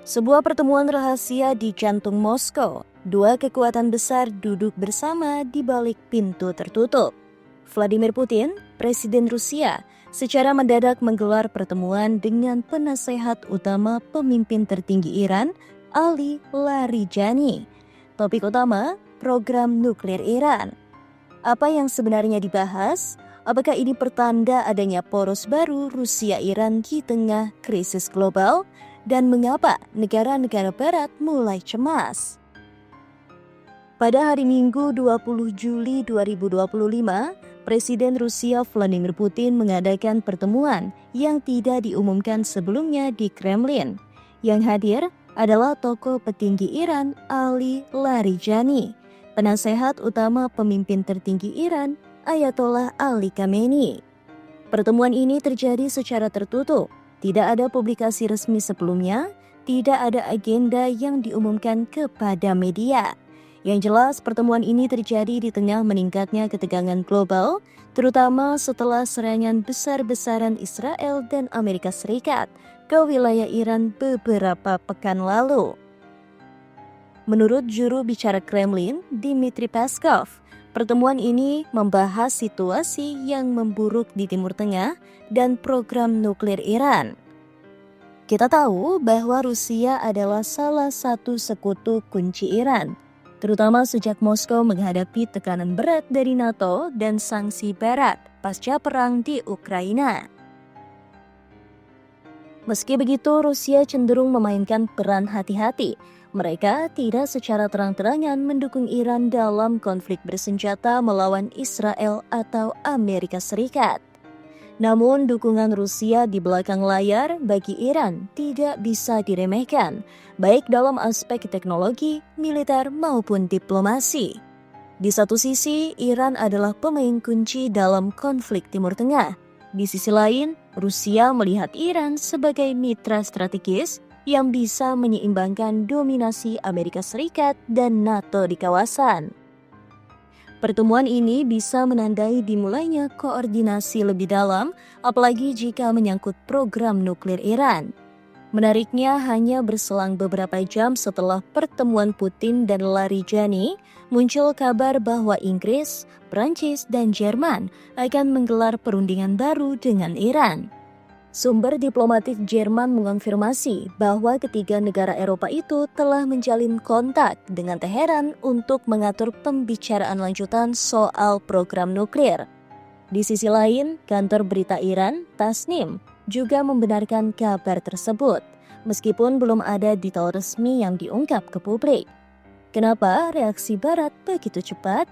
Sebuah pertemuan rahasia di jantung Moskow. Dua kekuatan besar duduk bersama di balik pintu tertutup. Vladimir Putin, Presiden Rusia, secara mendadak menggelar pertemuan dengan penasehat utama pemimpin tertinggi Iran, Ali Larijani. Topik utama, program nuklir Iran. Apa yang sebenarnya dibahas? Apakah ini pertanda adanya poros baru Rusia-Iran di tengah krisis global? Dan mengapa negara-negara barat mulai cemas? Pada hari Minggu 20 Juli 2025, Presiden Rusia Vladimir Putin mengadakan pertemuan yang tidak diumumkan sebelumnya di Kremlin. Yang hadir adalah tokoh petinggi Iran Ali Larijani, penasehat utama pemimpin tertinggi Iran Ayatollah Ali Khamenei. Pertemuan ini terjadi secara tertutup. Tidak ada publikasi resmi sebelumnya, tidak ada agenda yang diumumkan kepada media. Yang jelas, pertemuan ini terjadi di tengah meningkatnya ketegangan global, terutama setelah serangan besar-besaran Israel dan Amerika Serikat ke wilayah Iran beberapa pekan lalu. Menurut juru bicara Kremlin, Dmitry Peskov, pertemuan ini membahas situasi yang memburuk di Timur Tengah dan program nuklir Iran. Kita tahu bahwa Rusia adalah salah satu sekutu kunci Iran, terutama sejak Moskow menghadapi tekanan berat dari NATO dan sanksi Barat pasca perang di Ukraina. Meski begitu, Rusia cenderung memainkan peran hati-hati. Mereka tidak secara terang-terangan mendukung Iran dalam konflik bersenjata melawan Israel atau Amerika Serikat. Namun, dukungan Rusia di belakang layar bagi Iran tidak bisa diremehkan, baik dalam aspek teknologi, militer, maupun diplomasi. Di satu sisi, Iran adalah pemain kunci dalam konflik Timur Tengah. Di sisi lain, Rusia melihat Iran sebagai mitra strategis yang bisa menyeimbangkan dominasi Amerika Serikat dan NATO di kawasan. Pertemuan ini bisa menandai dimulainya koordinasi lebih dalam, apalagi jika menyangkut program nuklir Iran. Menariknya, hanya berselang beberapa jam setelah pertemuan Putin dan Larijani, muncul kabar bahwa Inggris, Prancis, dan Jerman akan menggelar perundingan baru dengan Iran. Sumber diplomatik Jerman mengonfirmasi bahwa ketiga negara Eropa itu telah menjalin kontak dengan Teheran untuk mengatur pembicaraan lanjutan soal program nuklir. Di sisi lain, kantor berita Iran, Tasnim, juga membenarkan kabar tersebut, meskipun belum ada detail resmi yang diungkap ke publik. Kenapa reaksi Barat begitu cepat?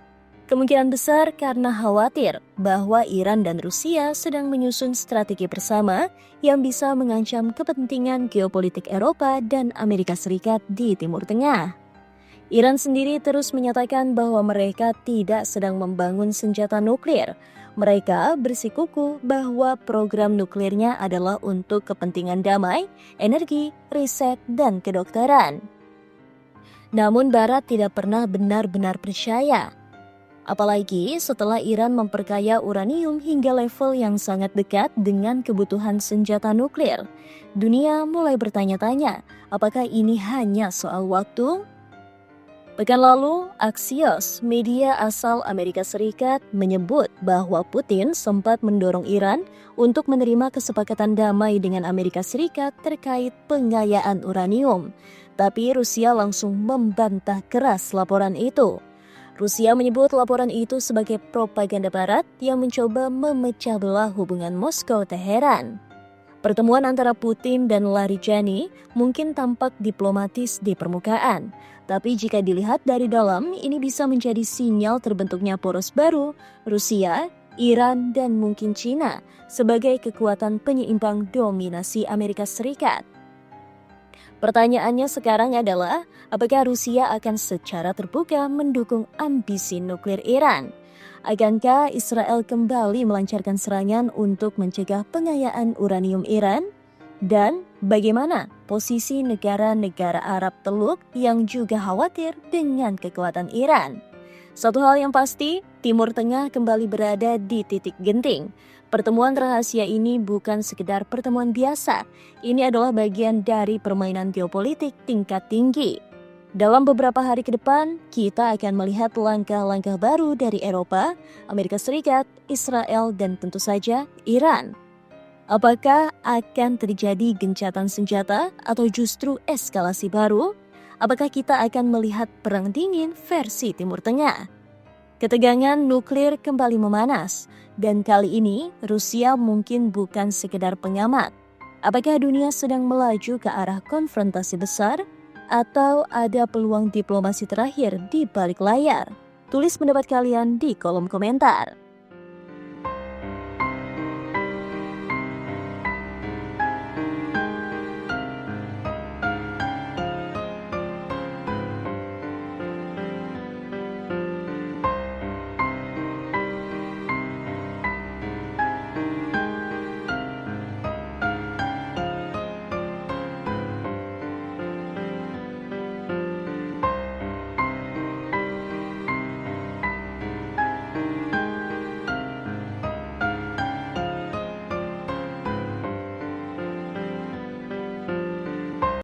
Kemungkinan besar karena khawatir bahwa Iran dan Rusia sedang menyusun strategi bersama yang bisa mengancam kepentingan geopolitik Eropa dan Amerika Serikat di Timur Tengah. Iran sendiri terus menyatakan bahwa mereka tidak sedang membangun senjata nuklir. Mereka bersikukuh bahwa program nuklirnya adalah untuk kepentingan damai, energi, riset, dan kedokteran. Namun Barat tidak pernah benar-benar percaya. Apalagi setelah Iran memperkaya uranium hingga level yang sangat dekat dengan kebutuhan senjata nuklir. Dunia mulai bertanya-tanya, apakah ini hanya soal waktu? Pekan lalu, Axios, media asal Amerika Serikat, menyebut bahwa Putin sempat mendorong Iran untuk menerima kesepakatan damai dengan Amerika Serikat terkait pengayaan uranium. Tapi Rusia langsung membantah keras laporan itu. Rusia menyebut laporan itu sebagai propaganda Barat yang mencoba memecah belah hubungan Moskow-Teheran. Pertemuan antara Putin dan Larijani mungkin tampak diplomatis di permukaan, tapi jika dilihat dari dalam, ini bisa menjadi sinyal terbentuknya poros baru, Rusia, Iran, dan mungkin Cina sebagai kekuatan penyeimbang dominasi Amerika Serikat. Pertanyaannya sekarang adalah, apakah Rusia akan secara terbuka mendukung ambisi nuklir Iran? Akankah Israel kembali melancarkan serangan untuk mencegah pengayaan uranium Iran? Dan bagaimana posisi negara-negara Arab Teluk yang juga khawatir dengan kekuatan Iran? Satu hal yang pasti, Timur Tengah kembali berada di titik genting. Pertemuan rahasia ini bukan sekedar pertemuan biasa. Ini adalah bagian dari permainan geopolitik tingkat tinggi. Dalam beberapa hari ke depan, kita akan melihat langkah-langkah baru dari Eropa, Amerika Serikat, Israel, dan tentu saja Iran. Apakah akan terjadi gencatan senjata atau justru eskalasi baru? Apakah kita akan melihat perang dingin versi Timur Tengah? Ketegangan nuklir kembali memanas, dan kali ini Rusia mungkin bukan sekedar pengamat. Apakah dunia sedang melaju ke arah konfrontasi besar? Atau ada peluang diplomasi terakhir di balik layar? Tulis pendapat kalian di kolom komentar.